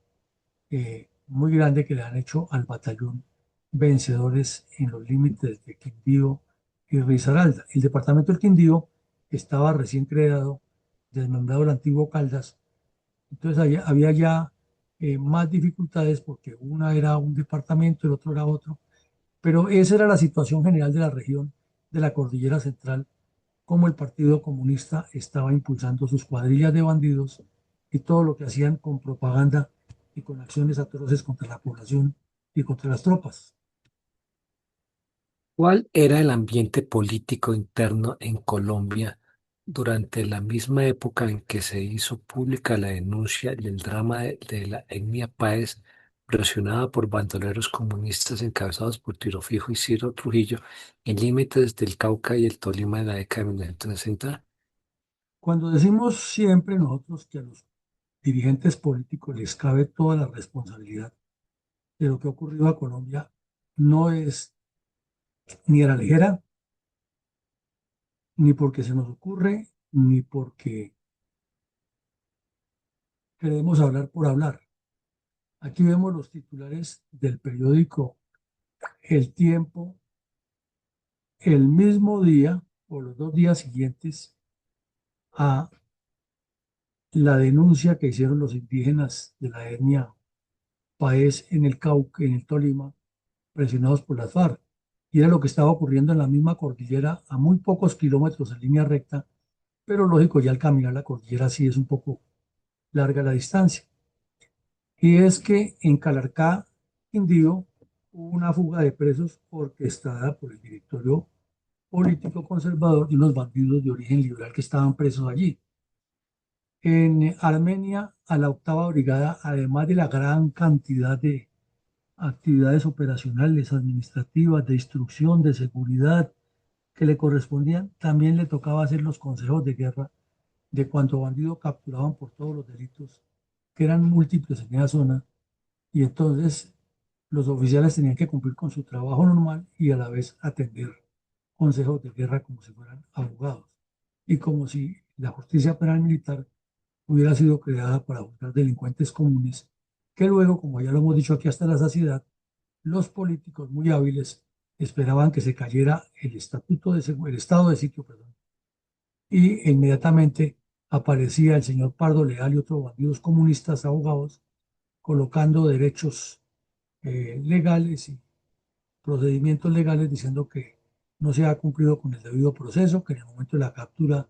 muy grande que le han hecho al batallón Vencedores en los límites de Quindío y Risaralda. El departamento del Quindío estaba recién creado, desmembrado el antiguo Caldas, entonces había ya más dificultades porque una era un departamento, el otro era otro, pero esa era la situación general de la región de la Cordillera Central, como el Partido Comunista estaba impulsando sus cuadrillas de bandidos y todo lo que hacían con propaganda y con acciones atroces contra la población y contra las tropas. ¿Cuál era el ambiente político interno en Colombia durante la misma época en que se hizo pública la denuncia y el drama de la etnia Páez, presionada por bandoleros comunistas encabezados por Tiro Fijo y Ciro Trujillo, en límites del Cauca y el Tolima de la década de 1960? Cuando decimos siempre nosotros que a los dirigentes políticos les cabe toda la responsabilidad de lo que ha ocurrido a Colombia, no es ni a la ligera, ni porque se nos ocurre, ni porque queremos hablar por hablar. Aquí vemos los titulares del periódico El Tiempo el mismo día o los 2 días siguientes a la denuncia que hicieron los indígenas de la etnia Páez en el Cauca, en el Tolima, presionados por las FARC. Y era lo que estaba ocurriendo en la misma cordillera a muy pocos kilómetros en línea recta, pero lógico, ya al caminar la cordillera sí es un poco larga la distancia. Y es que en Calarcá, Quindío, hubo una fuga de presos orquestada por el directorio político conservador de unos bandidos de origen liberal que estaban presos allí. En Armenia, a la octava brigada, además de la gran cantidad de actividades operacionales, administrativas, de instrucción, de seguridad que le correspondían, también le tocaba hacer los consejos de guerra de cuanto bandido capturaban por todos los delitos, que eran múltiples en esa zona, y entonces los oficiales tenían que cumplir con su trabajo normal y a la vez atender consejos de guerra como si fueran abogados, y como si la justicia penal militar hubiera sido creada para juzgar delincuentes comunes, que luego, como ya lo hemos dicho aquí hasta la saciedad, los políticos muy hábiles esperaban que se cayera el el estado de sitio, perdón, y inmediatamente aparecía el señor Pardo Leal y otros bandidos comunistas abogados colocando derechos legales y procedimientos legales diciendo que no se ha cumplido con el debido proceso, que en el momento de la captura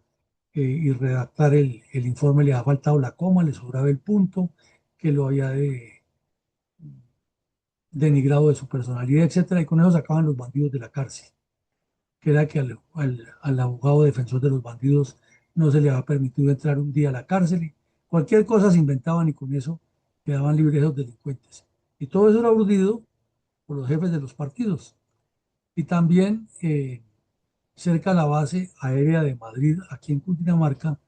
y redactar el informe le ha faltado la coma, le sobraba el punto, que lo había denigrado de su personalidad, etcétera, y con eso sacaban los bandidos de la cárcel, que era que al abogado defensor de los bandidos no se le había permitido entrar un día a la cárcel, y cualquier cosa se inventaban y con eso quedaban libres los delincuentes. Y todo eso era urdido por los jefes de los partidos. Y también cerca a la base aérea de Madrid, aquí en Cundinamarca,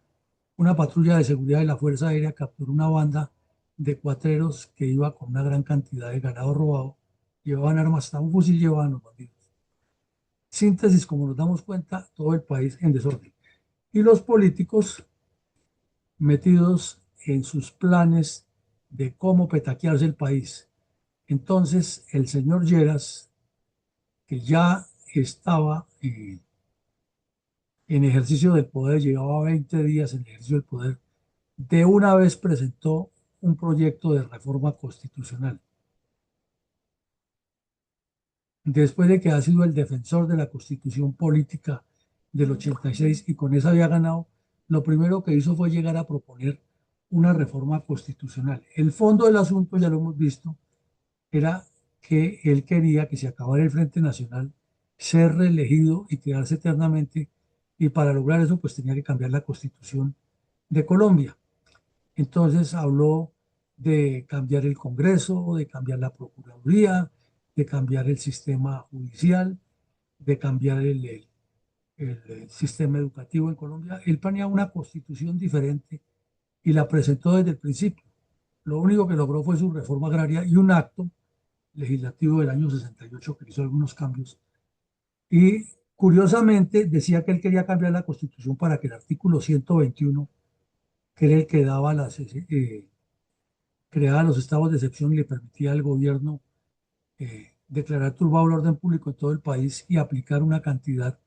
una patrulla de seguridad de la Fuerza Aérea capturó una banda de cuatreros que iba con una gran cantidad de ganado robado, llevaban armas, hasta un fusil llevaban los bandidos. Síntesis, como nos damos cuenta, todo el país en desorden. Y los políticos metidos en sus planes de cómo petaquearse el país. Entonces, el señor Lleras, que ya estaba en ejercicio del poder, llevaba 20 días en ejercicio del poder, de una vez presentó un proyecto de reforma constitucional. Después de que ha sido el defensor de la constitución política del 86 y con esa había ganado, lo primero que hizo fue llegar a proponer una reforma constitucional. El fondo del asunto, ya lo hemos visto, era que él quería que se acabara el Frente Nacional, ser reelegido y quedarse eternamente, y para lograr eso pues tenía que cambiar la constitución de Colombia. Entonces habló de cambiar el Congreso, de cambiar la Procuraduría, de cambiar el sistema judicial, de cambiar el sistema educativo en Colombia. Él planeaba una constitución diferente y la presentó desde el principio. Lo único que logró fue su reforma agraria y un acto legislativo del año 68 que hizo algunos cambios. Y curiosamente decía que él quería cambiar la constitución para que el artículo 121, que era el que daba creaba los estados de excepción y le permitía al gobierno declarar turbado el orden público en todo el país y aplicar una cantidad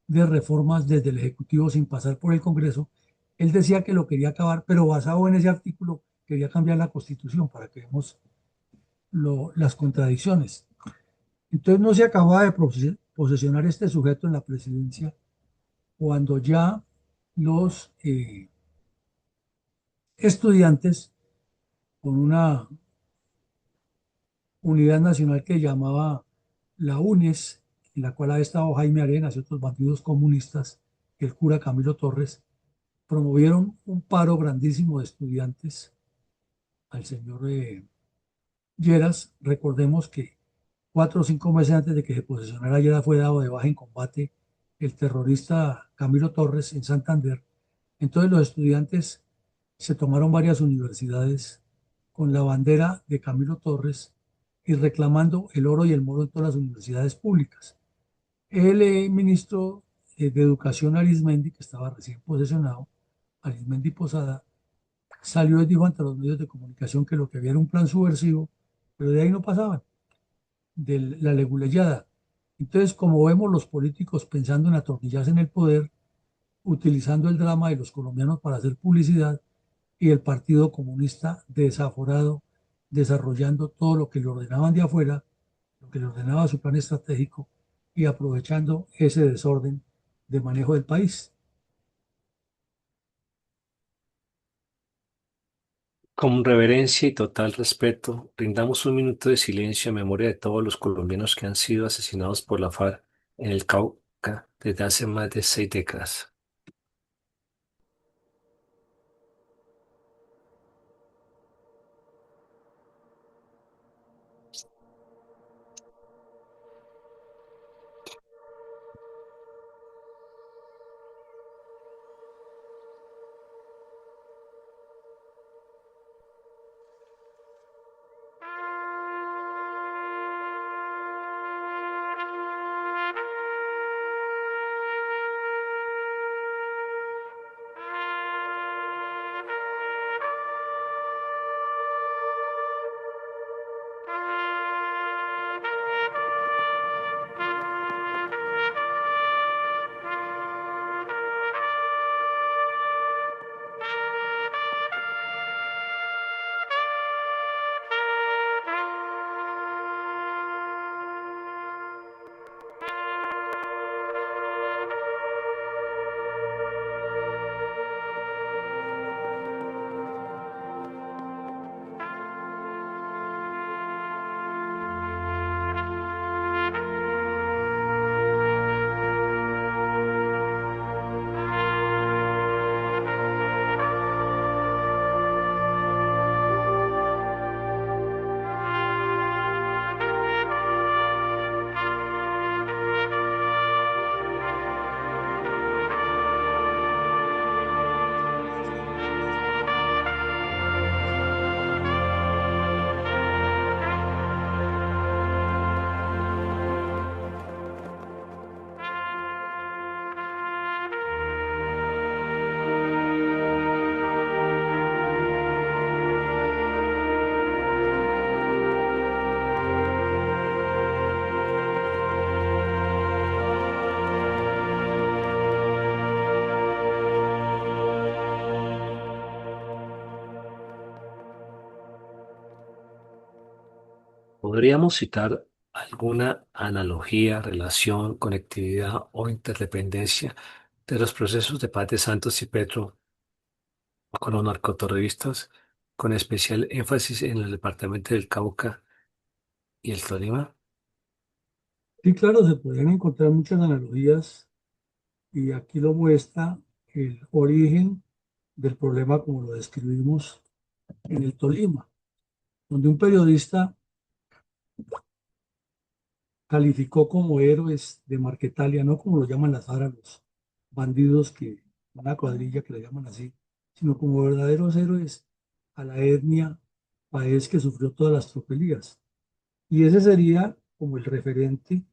de reformas desde el Ejecutivo sin pasar por el Congreso. Él decía que lo quería acabar, pero basado en ese artículo quería cambiar la Constitución para que veamos las contradicciones. Entonces no se acababa de posesionar este sujeto en la presidencia cuando ya los estudiantes con una unidad nacional que llamaba la UNES, en la cual ha estado Jaime Arenas y otros bandidos comunistas, y el cura Camilo Torres, promovieron un paro grandísimo de estudiantes al señor Lleras. Recordemos que 4 o 5 meses antes de que se posesionara Lleras fue dado de baja en combate el terrorista Camilo Torres en Santander. Entonces los estudiantes se tomaron varias universidades con la bandera de Camilo Torres y reclamando el oro y el moro en todas las universidades públicas. El ministro de Educación, Arismendi, que estaba recién posesionado, Arismendi Posada, salió y dijo ante los medios de comunicación que lo que había era un plan subversivo, pero de ahí no pasaban, de la leguleyada. Entonces, como vemos los políticos pensando en atornillarse en el poder, utilizando el drama de los colombianos para hacer publicidad, y el Partido Comunista desaforado, desarrollando todo lo que le ordenaban de afuera, lo que le ordenaba su plan estratégico y aprovechando ese desorden de manejo del país. Con reverencia y total respeto, brindamos un minuto de silencio en memoria de todos los colombianos que han sido asesinados por la FARC en el Cauca desde hace más de 6 décadas. ¿Podríamos citar alguna analogía, relación, conectividad o interdependencia de los procesos de paz de Santos y Petro con los narcoterroristas, con especial énfasis en el departamento del Cauca y el Tolima? Sí, claro, se podrían encontrar muchas analogías y aquí lo muestra el origen del problema como lo describimos en el Tolima, donde un periodista calificó como héroes de Marquetalia, no como lo llaman las FARC, los bandidos que, una cuadrilla que le llaman así, sino como verdaderos héroes a la etnia país que sufrió todas las tropelías. Y ese sería como el referente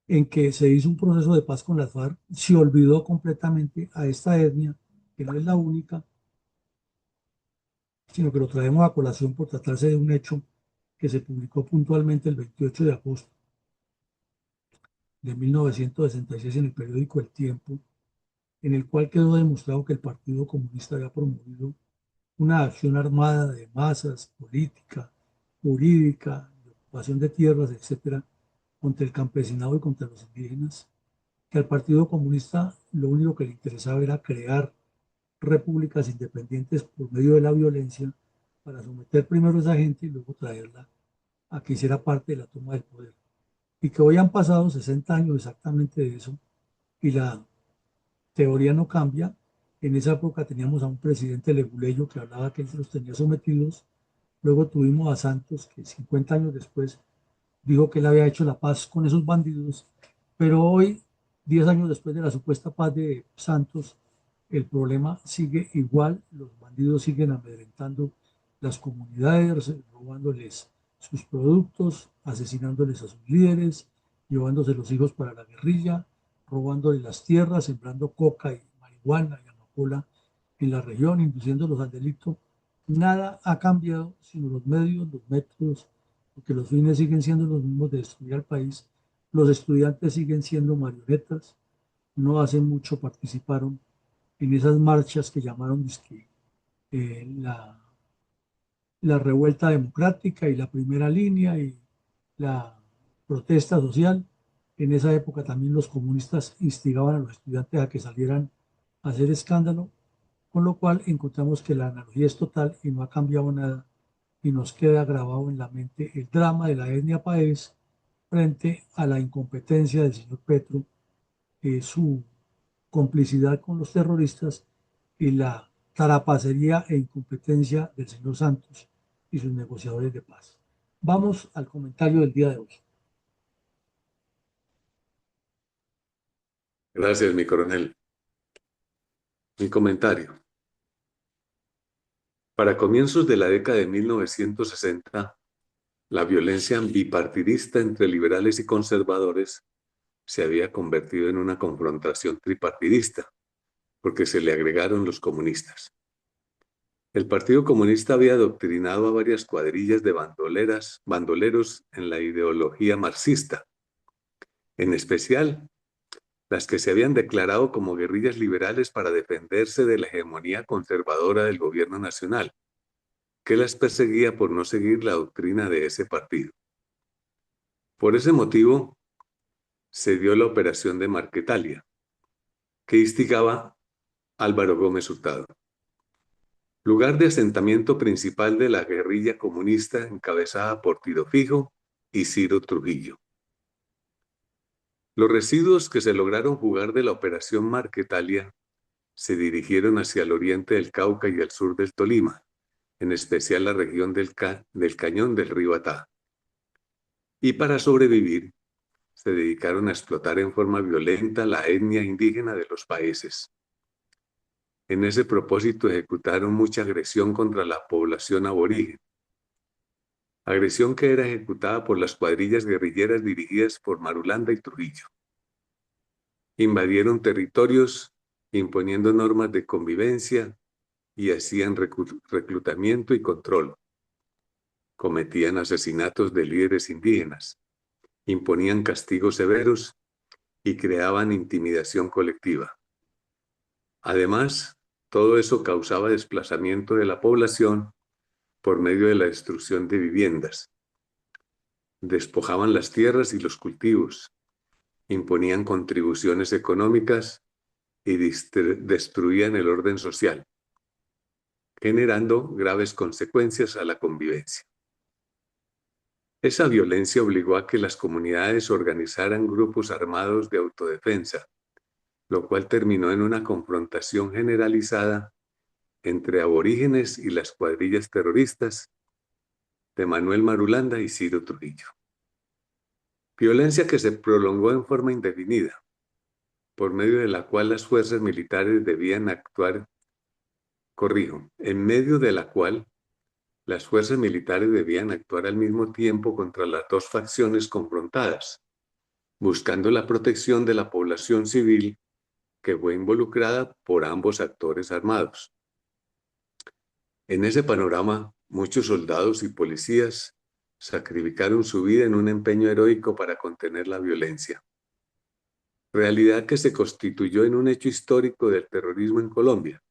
en que se hizo un proceso de paz con las FARC, se olvidó completamente a esta etnia, que no es la única, sino que lo traemos a colación por tratarse de un hecho que se publicó puntualmente el 28 de agosto de 1966 en el periódico El Tiempo, en el cual quedó demostrado que el Partido Comunista había promovido una acción armada de masas, política, jurídica, de ocupación de tierras, etcétera, contra el campesinado y contra los indígenas, que al Partido Comunista lo único que le interesaba era crear repúblicas independientes por medio de la violencia para someter primero a esa gente y luego traerla a que hiciera parte de la toma del poder. Y que hoy han pasado 60 años exactamente de eso y la teoría no cambia. En esa época teníamos a un presidente leguleyo que hablaba que él se los tenía sometidos. Luego tuvimos a Santos, que 50 años después dijo que él había hecho la paz con esos bandidos. Pero hoy, 10 años después de la supuesta paz de Santos, el problema sigue igual. Los bandidos siguen amedrentando las comunidades, robándoles sus productos, asesinándoles a sus líderes, llevándose los hijos para la guerrilla, robándoles las tierras, sembrando coca y marihuana y amapola en la región, induciéndolos al delito. Nada ha cambiado, sino los medios, los métodos, porque los fines siguen siendo los mismos de destruir al país. Los estudiantes siguen siendo marionetas. No hace mucho participaron en esas marchas que llamaron la revuelta democrática y la primera línea y la protesta social. En esa época también los comunistas instigaban a los estudiantes a que salieran a hacer escándalo, con lo cual encontramos que la analogía es total y no ha cambiado nada y nos queda grabado en la mente el drama de la etnia Páez frente a la incompetencia del señor Petro, su complicidad con los terroristas y la tarapacería e incompetencia del señor Santos y sus negociadores de paz. Vamos al comentario del día de hoy. Gracias, mi coronel. Mi comentario. Para comienzos de la década de 1960, la violencia bipartidista entre liberales y conservadores se había convertido en una confrontación tripartidista, porque se le agregaron los comunistas. El Partido Comunista había adoctrinado a varias cuadrillas de bandoleros en la ideología marxista, en especial las que se habían declarado como guerrillas liberales para defenderse de la hegemonía conservadora del gobierno nacional, que las perseguía por no seguir la doctrina de ese partido. Por ese motivo, se dio la operación de Marquetalia, que instigaba Álvaro Gómez Hurtado, lugar de asentamiento principal de la guerrilla comunista encabezada por Tiro Fijo y Ciro Trujillo. Los residuos que se lograron jugar de la operación Marquetalia se dirigieron hacia el oriente del Cauca y el sur del Tolima, en especial la región del cañón del río Atá. Y para sobrevivir, se dedicaron a explotar en forma violenta la etnia indígena de los países. En ese propósito ejecutaron mucha agresión contra la población aborigen. Agresión que era ejecutada por las cuadrillas guerrilleras dirigidas por Marulanda y Trujillo. Invadieron territorios imponiendo normas de convivencia y hacían reclutamiento y control. Cometían asesinatos de líderes indígenas, imponían castigos severos y creaban intimidación colectiva. Además, todo eso causaba desplazamiento de la población por medio de la destrucción de viviendas. Despojaban las tierras y los cultivos, imponían contribuciones económicas y destruían el orden social, generando graves consecuencias a la convivencia. Esa violencia obligó a que las comunidades organizaran grupos armados de autodefensa, lo cual terminó en una confrontación generalizada entre aborígenes y las cuadrillas terroristas de Manuel Marulanda y Ciro Trujillo. Violencia que se prolongó en forma indefinida, por medio de la cual las fuerzas militares debían actuar, en medio de la cual las fuerzas militares debían actuar al mismo tiempo contra las dos facciones confrontadas, buscando la protección de la población civil que fue involucrada por ambos actores armados. En ese panorama, muchos soldados y policías sacrificaron su vida en un empeño heroico para contener la violencia. Realidad que se constituyó en un hecho histórico del terrorismo en Colombia.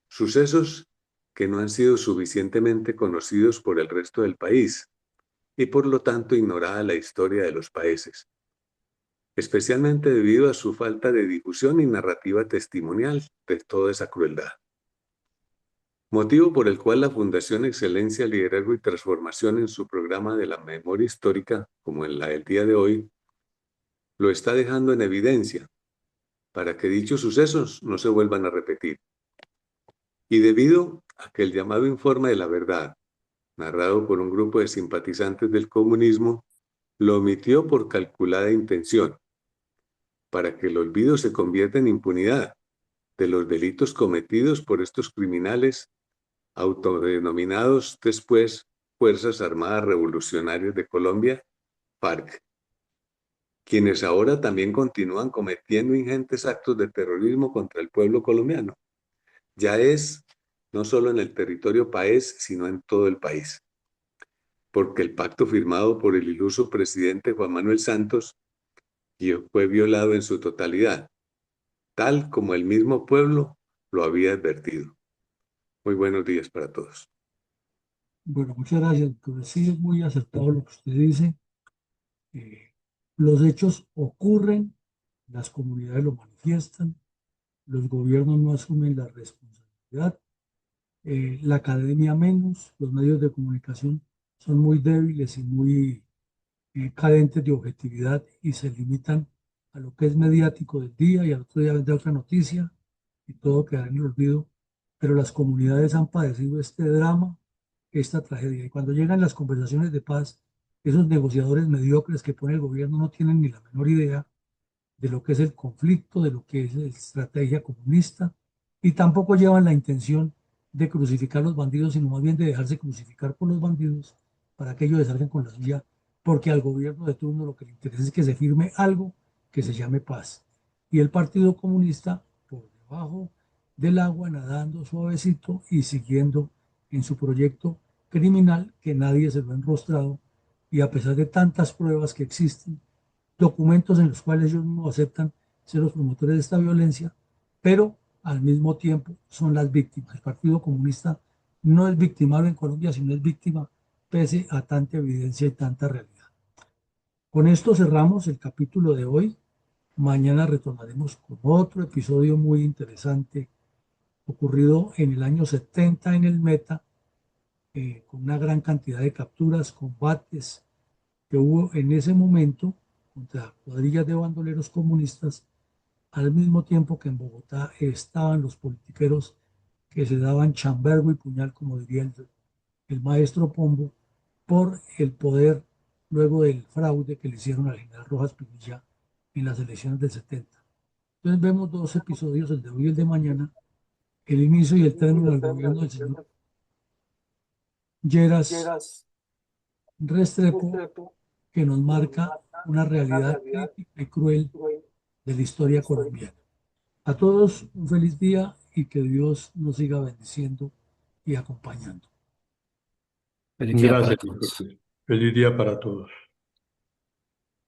Sucesos que no han sido suficientemente conocidos por el resto del país y por lo tanto ignorada la historia de los países, especialmente debido a su falta de difusión y narrativa testimonial de toda esa crueldad. Motivo por el cual la Fundación Excelencia, Liderazgo y Transformación en su programa de la memoria histórica, como en la del día de hoy, lo está dejando en evidencia para que dichos sucesos no se vuelvan a repetir. Y debido a que el llamado Informe de la Verdad, narrado por un grupo de simpatizantes del comunismo, lo omitió por calculada intención, para que el olvido se convierta en impunidad de los delitos cometidos por estos criminales autodenominados después Fuerzas Armadas Revolucionarias de Colombia, FARC, quienes ahora también continúan cometiendo ingentes actos de terrorismo contra el pueblo colombiano. Ya es no solo en el territorio país, sino en todo el país. Porque el pacto firmado por el iluso presidente Juan Manuel Santos fue violado en su totalidad, tal como el mismo pueblo lo había advertido. Muy buenos días para todos. Bueno, muchas gracias, doctor. Sí, es muy acertado lo que usted dice. Los hechos ocurren, las comunidades lo manifiestan, los gobiernos no asumen la responsabilidad, la academia menos, los medios de comunicación son muy débiles y muy carentes de objetividad y se limitan a lo que es mediático del día y al otro día vendrá otra noticia y todo quedará en el olvido. Pero las comunidades han padecido este drama, esta tragedia. Y cuando llegan las conversaciones de paz, esos negociadores mediocres que pone el gobierno no tienen ni la menor idea de lo que es el conflicto, de lo que es la estrategia comunista, y tampoco llevan la intención de crucificar a los bandidos, sino más bien de dejarse crucificar por los bandidos para que ellos salgan con la suya, porque al gobierno de turno lo que le interesa es que se firme algo que se llame paz. Y el Partido Comunista, por debajo del agua, nadando suavecito y siguiendo en su proyecto criminal que nadie se lo ha enrostrado, y a pesar de tantas pruebas que existen, documentos en los cuales ellos no aceptan ser los promotores de esta violencia, pero al mismo tiempo son las víctimas. El Partido Comunista no es victimario en Colombia, sino es víctima pese a tanta evidencia y tanta realidad. Con esto cerramos el capítulo de hoy. Mañana retomaremos con otro episodio muy interesante ocurrido en el año 70 en el Meta, con una gran cantidad de capturas, combates que hubo en ese momento contra cuadrillas de bandoleros comunistas, al mismo tiempo que en Bogotá estaban los politiqueros que se daban chambergo y puñal, como diría el maestro Pombo, por el poder luego del fraude que le hicieron al general Rojas Pinilla en las elecciones del 70. Entonces vemos dos episodios, el de hoy y el de mañana, el inicio y el término del gobierno del señor Lleras Restrepo, que nos marca una realidad crítica y cruel de la historia colombiana. A todos un feliz día y que Dios nos siga bendiciendo y acompañando. Feliz día para Gracias, todos. Jorge. Feliz día para todos.